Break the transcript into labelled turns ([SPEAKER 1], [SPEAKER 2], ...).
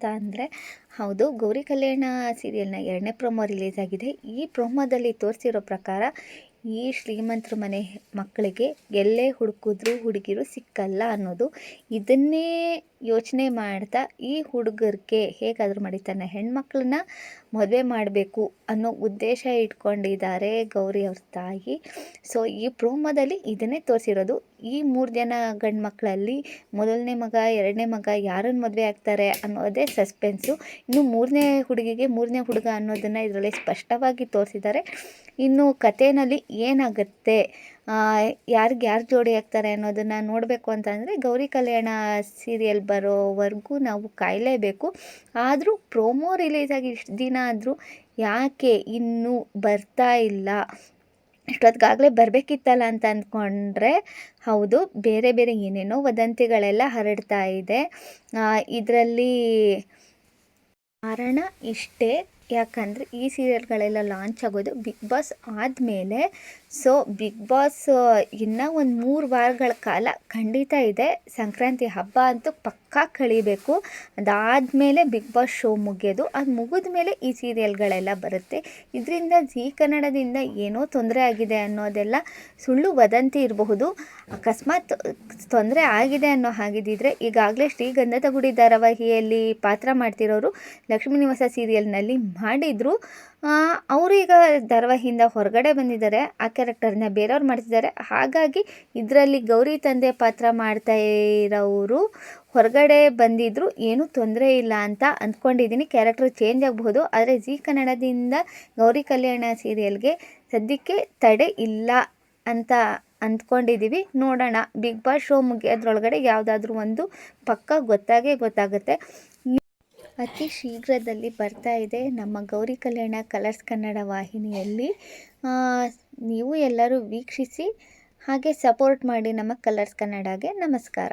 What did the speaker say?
[SPEAKER 1] ಅಂತ ಅಂದರೆ ಹೌದು, ಗೌರಿ ಕಲ್ಯಾಣ ಸೀರಿಯಲ್ನ 2ನೇ ಪ್ರೊಮೋ ರಿಲೀಸ್ ಆಗಿದೆ. ಈ ಪ್ರೊಮೋದಲ್ಲಿ ತೋರಿಸಿರೋ ಪ್ರಕಾರ ಈ ಶ್ರೀಮಂತರ ಮನೆ ಮಕ್ಕಳಿಗೆ ಎಲ್ಲೇ ಹುಡುಕಿದ್ರೂ ಹುಡುಗಿರು ಸಿಕ್ಕಲ್ಲ ಅನ್ನೋದು. ಇದನ್ನೇ ಯೋಚನೆ ಮಾಡ್ತಾ ಈ ಹುಡುಗರಿಗೆ ಹೇಗಾದರೂ ಮಾಡಿ ತನ್ನ ಹೆಣ್ಮಕ್ಳನ್ನ ಮದುವೆ ಮಾಡಬೇಕು ಅನ್ನೋ ಉದ್ದೇಶ ಇಟ್ಕೊಂಡಿದ್ದಾರೆ ಗೌರಿ ಅವ್ರ ತಾಯಿ. ಸೊ ಈ ಪ್ರೋಮೋದಲ್ಲಿ ಇದನ್ನೇ ತೋರಿಸಿರೋದು. ಈ 3 ಜನ ಗಂಡು ಮಕ್ಕಳಲ್ಲಿ ಮೊದಲನೇ ಮಗ, 2ನೇ ಮಗ ಯಾರನ್ನು ಮದುವೆ ಆಗ್ತಾರೆ ಅನ್ನೋದೇ ಸಸ್ಪೆನ್ಸು. ಇನ್ನು 3ನೇ ಹುಡುಗಿಗೆ 3ನೇ ಹುಡುಗ ಅನ್ನೋದನ್ನು ಇದರಲ್ಲಿ ಸ್ಪಷ್ಟವಾಗಿ ತೋರಿಸಿದ್ದಾರೆ. ಇನ್ನು ಕಥೆಯಲ್ಲಿ ಏನಾಗುತ್ತೆ, ಯಾರಿಗೆ ಯಾರು ಜೋಡಿ ಆಗ್ತಾರೆ ಅನ್ನೋದನ್ನು ನೋಡಬೇಕು ಅಂತಂದರೆ ಗೌರಿ ಕಲ್ಯಾಣ ಸೀರಿಯಲ್ ಬರೋವರೆಗೂ ನಾವು ಕಾಯಲೇಬೇಕು. ಆದರೂ ಪ್ರೋಮೋ ರಿಲೀಸ್ ಆಗಿ ಇಷ್ಟು ದಿನ ಆದರೂ ಯಾಕೆ ಇನ್ನೂ ಬರ್ತಾ ಇಲ್ಲ, ಇಷ್ಟೊತ್ತಿಗಾಗಲೇ ಬರಬೇಕಿತ್ತಲ್ಲ ಅಂತ ಅಂದ್ಕೊಂಡ್ರೆ ಹೌದು, ಬೇರೆ ಬೇರೆ ಏನೇನೋ ವದಂತಿಗಳೆಲ್ಲ ಹರಡ್ತಾ ಇದೆ. ಇದರಲ್ಲಿ ಕಾರಣ ಇಷ್ಟೇ, ಯಾಕಂದರೆ ಈ ಸೀರಿಯಲ್ಗಳೆಲ್ಲ ಲಾಂಚ್ ಆಗೋದು ಬಿಗ್ ಬಾಸ್ ಆದಮೇಲೆ. ಸೊ ಬಿಗ್ ಬಾಸ್ ಇನ್ನೂ ಒಂದು 3 ವಾರಗಳ ಕಾಲ ಖಂಡಿತ ಇದೆ. ಸಂಕ್ರಾಂತಿ ಹಬ್ಬ ಅಂತೂ ಪಕ್ಕಾ ಕಳಿಬೇಕು. ಅದಾದಮೇಲೆ ಬಿಗ್ ಬಾಸ್ ಶೋ ಮುಗಿಯೋದು. ಅದು ಮುಗಿದ ಮೇಲೆ ಈ ಸೀರಿಯಲ್ಗಳೆಲ್ಲ ಬರುತ್ತೆ. ಇದರಿಂದ ಜೀ ಕನ್ನಡದಿಂದ ಏನೋ ತೊಂದರೆ ಆಗಿದೆ ಅನ್ನೋದೆಲ್ಲ ಸುಳ್ಳು ವದಂತಿ ಇರಬಹುದು. ಅಕಸ್ಮಾತ್ ತೊಂದರೆ ಆಗಿದೆ ಅನ್ನೋ ಹಾಗಿದ್ದಿದ್ರೆ ಈಗಾಗಲೇ ಶ್ರೀಗಂಧದ ಗುಡಿ ಧಾರಾವಾಹಿಯಲ್ಲಿ ಪಾತ್ರ ಮಾಡ್ತಿರೋರು ಲಕ್ಷ್ಮೀ ನಿವಾಸ ಸೀರಿಯಲ್ನಲ್ಲಿ ಮಾಡಿದರು. ಅವರು ಈಗ ಧಾರಾವಾಹಿಯಿಂದ ಹೊರಗಡೆ ಬಂದಿದ್ದಾರೆ. ಆ ಕ್ಯಾರೆಕ್ಟರ್ನ ಬೇರೆಯವ್ರು ಮಾಡ್ತಿದ್ದಾರೆ. ಹಾಗಾಗಿ ಇದರಲ್ಲಿ ಗೌರಿ ತಂದೆ ಪಾತ್ರ ಮಾಡ್ತಾ ಇರೋರು ಹೊರಗಡೆ ಬಂದಿದ್ದರು, ಏನೂ ತೊಂದರೆ ಇಲ್ಲ ಅಂತ ಅಂದ್ಕೊಂಡಿದ್ದೀನಿ. ಕ್ಯಾರೆಕ್ಟರ್ ಚೇಂಜ್ ಆಗಬಹುದು, ಆದರೆ ಜೀ ಕನ್ನಡದಿಂದ ಗೌರಿ ಕಲ್ಯಾಣ ಸೀರಿಯಲ್ಗೆ ಸದ್ಯಕ್ಕೆ ತಡೆ ಇಲ್ಲ ಅಂತ ಅಂದ್ಕೊಂಡಿದ್ದೀವಿ. ನೋಡೋಣ, ಬಿಗ್ ಬಾಸ್ ಶೋ ಮುಗಿಯೋದ್ರೊಳಗಡೆ ಯಾವುದಾದ್ರೂ ಒಂದು ಪಕ್ಕ ಗೊತ್ತಾಗುತ್ತೆ. ಅತಿ ಶೀಘ್ರದಲ್ಲಿ ಬರ್ತಾ ಇದೆ ನಮ್ಮ ಗೌರಿ ಕಲ್ಯಾಣ ಕಲರ್ಸ್ ಕನ್ನಡ ವಾಹಿನಿಯಲ್ಲಿ. ನೀವು ಎಲ್ಲರೂ ವೀಕ್ಷಿಸಿ, ಹಾಗೆ ಸಪೋರ್ಟ್ ಮಾಡಿ ನಮ್ಮ ಕಲರ್ಸ್ ಕನ್ನಡಗೆ. ನಮಸ್ಕಾರ.